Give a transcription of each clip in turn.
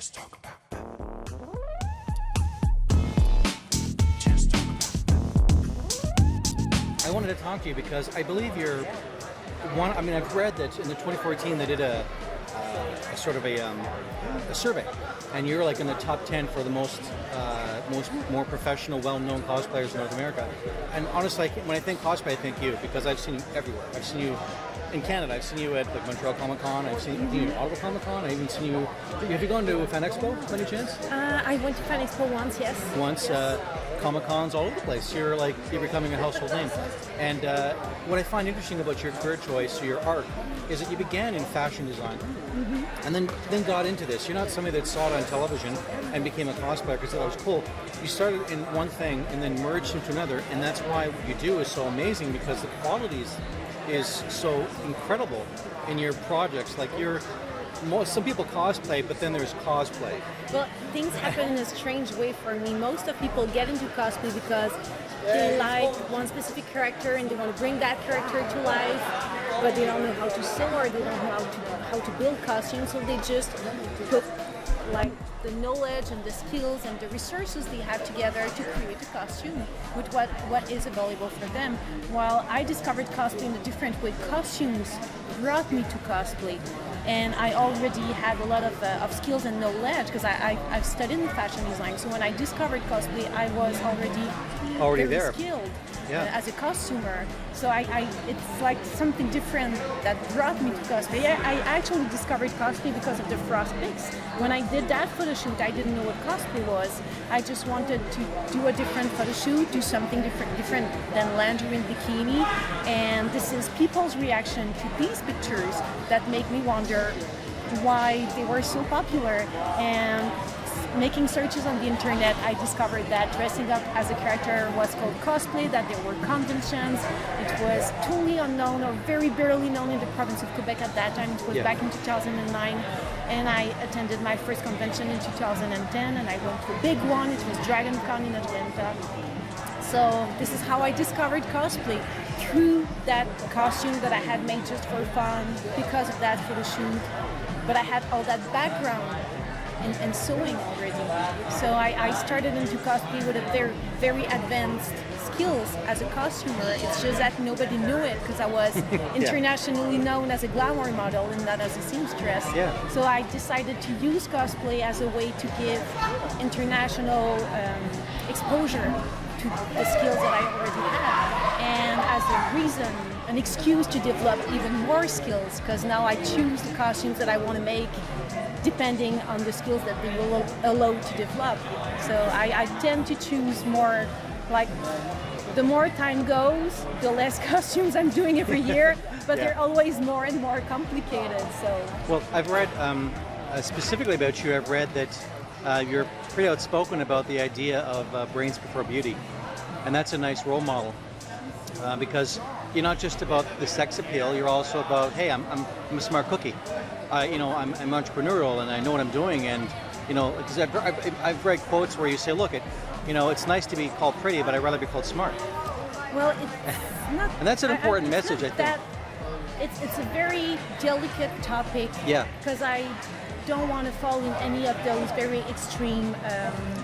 Just talk about that. I wanted to talk to you because I believe you're one. I mean, I've read that in the 2014 they did a sort of a survey, and you're like in the top 10 for the more professional, well-known cosplayers in North America. And honestly, when I think cosplay, I think you because I've seen you everywhere. I've seen you in Canada. I've seen you at like Montreal Comiccon. I've seen you at Ottawa Comiccon. I've even seen you. Have you gone to Fan Expo by any chance? I went to Fan Expo once, yes. Once. Yes. Comic-Cons all over the place. You're becoming a household name. And what I find interesting about your career choice, or your art, is that you began in fashion design, and then got into this. You're not somebody that saw it on television and became a cosplayer because that was cool. You started in one thing and then merged into another, and that's why what you do is so amazing because the quality is so incredible in your projects. Like some people cosplay, but then there's cosplay. Well, things happen in a strange way for me. Most of people get into cosplay because they like one specific character and they want to bring that character to life, but they don't know how to sew or they don't know how to build costumes, so they just put like the knowledge and the skills and the resources they have together to create a costume with what is available for them. While I discovered cosplay in a different way, costumes brought me to cosplay. And I already had a lot of skills and knowledge because I've studied in fashion design. So when I discovered cosplay, I was already very there. skilled Yeah. as a costumer. So it's like something different that brought me to cosplay. I actually discovered cosplay because of the frost pics. When I did that photo shoot, I didn't know what cosplay was. I just wanted to do a different photo shoot, do something different than lingerie and bikini. And this is people's reaction to these pictures that make me wonder why they were so popular. And making searches on the internet, I discovered that dressing up as a character was called cosplay, that there were conventions. It was totally unknown or very barely known in the province of Quebec at that time. It was back in 2009. And I attended my first convention in 2010, and I went to a big one. It was Dragon Con in Atlanta. So this is how I discovered cosplay, through that costume that I had made just for fun because of that photo shoot. But I had all that background and sewing already. So I started into cosplay with a very, very advanced skills as a costumer. It's just that nobody knew it because I was internationally known as a glamour model and not as a seamstress. Yeah. So I decided to use cosplay as a way to give international exposure to the skills that I already had, and as a reason, an excuse to develop even more skills, because now I choose the costumes that I want to make depending on the skills that they will allow to develop. So I tend to choose more, like the more time goes, the less costumes I'm doing every year, but they're always more and more complicated. So. Well, I've read specifically about you. I've read that you're pretty outspoken about the idea of brains before beauty, and that's a nice role model because you're not just about the sex appeal. You're also about, hey, I'm a smart cookie. I'm entrepreneurial and I know what I'm doing, and because I've read quotes where you say, look, it's nice to be called pretty, but I'd rather be called smart. Well, it's not. And that's an important message, I think. It's a very delicate topic. Yeah. Because I don't want to fall in any of those very extreme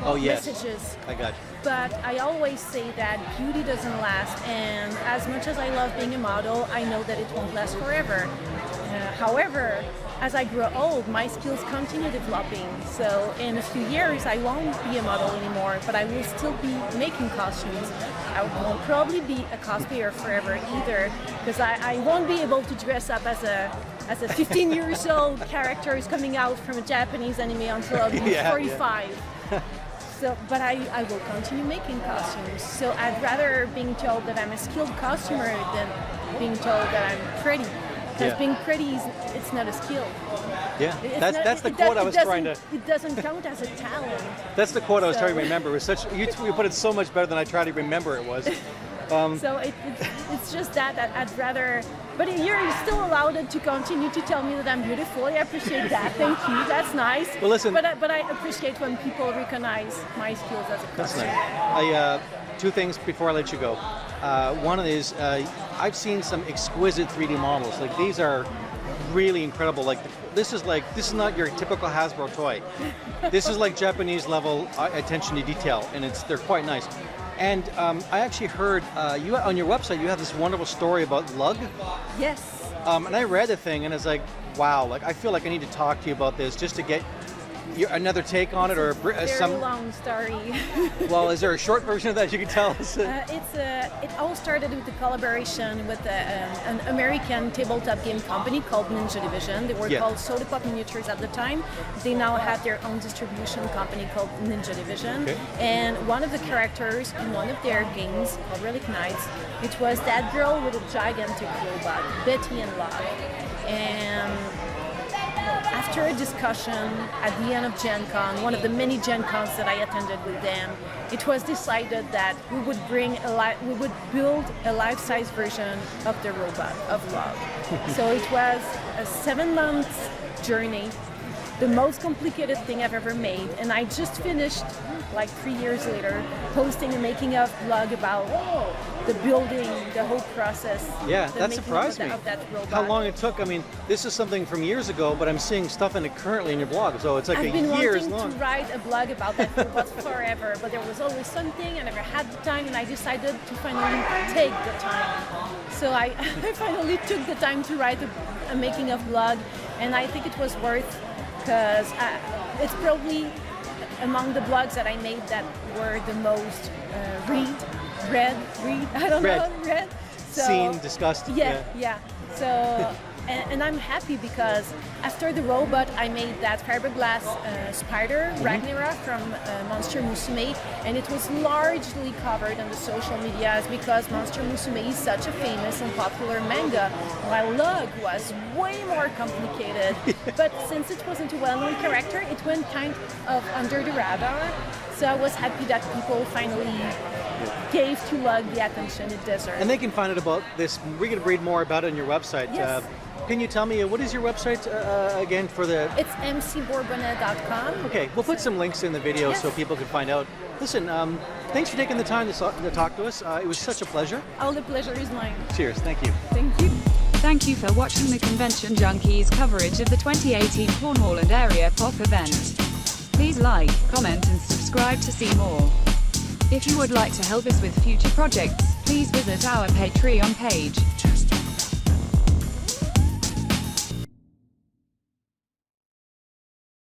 messages. I got you. But I always say that beauty doesn't last, and as much as I love being a model, I know that it won't last forever. However, as I grow old, my skills continue developing. So in a few years, I won't be a model anymore, but I will still be making costumes. I won't probably be a cosplayer forever either, because I won't be able to dress up as a 15 years old character who's coming out from a Japanese anime until I'll be 45. So, but I will continue making costumes. So I'd rather being told that I'm a skilled costumer than being told that I'm pretty. Because being pretty, it's not a skill. Yeah, that's the quote I was trying to... It doesn't count as a talent. That's the quote I was trying to remember. It was you put it so much better than I tried to remember it was. So it's just that I'd rather... But you're still allowed to continue to tell me that I'm beautiful. I appreciate that. Thank you. That's nice. Well, listen... But I appreciate when people recognize my skills as a costumer. That's nice. Two things before I let you go. One is I've seen some exquisite 3D models. Like these are really incredible. Like this is not your typical Hasbro toy. This is like Japanese level attention to detail, and they're quite nice. And I actually heard you on your website you have this wonderful story about lug. Yes. And I read the thing, and it's like, wow. Like I feel like I need to talk to you about this just to get another take on it, or Very long story. Well, is there a short version of that you can tell us? It all started with a collaboration with an American tabletop game company called Ninja Division. They were called Soda Pop Miniatures at the time. They now have their own distribution company called Ninja Division. Okay. And one of the characters in one of their games called Relic Knights, it was that girl with a gigantic robot, Betty and Locke. And after a discussion at the end of Gen Con, one of the many Gen Cons that I attended with them, it was decided that we would build a life-size version of the robot, of Love. So it was a 7-month journey, the most complicated thing I've ever made, and I just finished, like 3 years later, posting a making-of blog about the building, the whole process. Yeah, that surprised me. Of that robot. How long it took. I mean, this is something from years ago, but I'm seeing stuff in it currently in your blog, so it's like I've been years wanting long. to write a blog about that robot forever, but there was always something. I never had the time, and I decided to finally take the time. So I finally took the time to write a making-of blog, and I think it was worth, because it's probably among the blogs that I made that were the most read. So, seen, discussed. Yeah. So, and I'm happy because after the robot, I made that fiberglass spider, Ragnarok, from Monster Musume, and it was largely covered on the social medias because Monster Musume is such a famous and popular manga, while Lug was way more complicated. But since it wasn't a well-known character, it went kind of under the radar. So I was happy that people finally gave to Lug the attention it deserved. And they can find out about this. We can read more about it on your website. Yes. Can you tell me, what is your website again for the... It's mcbourbonnais.com. Okay, we'll put some links in the video so people can find out. Listen, thanks for taking the time to talk to us. It was such a pleasure. All the pleasure is mine. Cheers, thank you. Thank you. Thank you for watching the Convention Junkies coverage of the 2018 Cornwall and Area POP event. Please like, comment and subscribe to see more. If you would like to help us with future projects, please visit our Patreon page.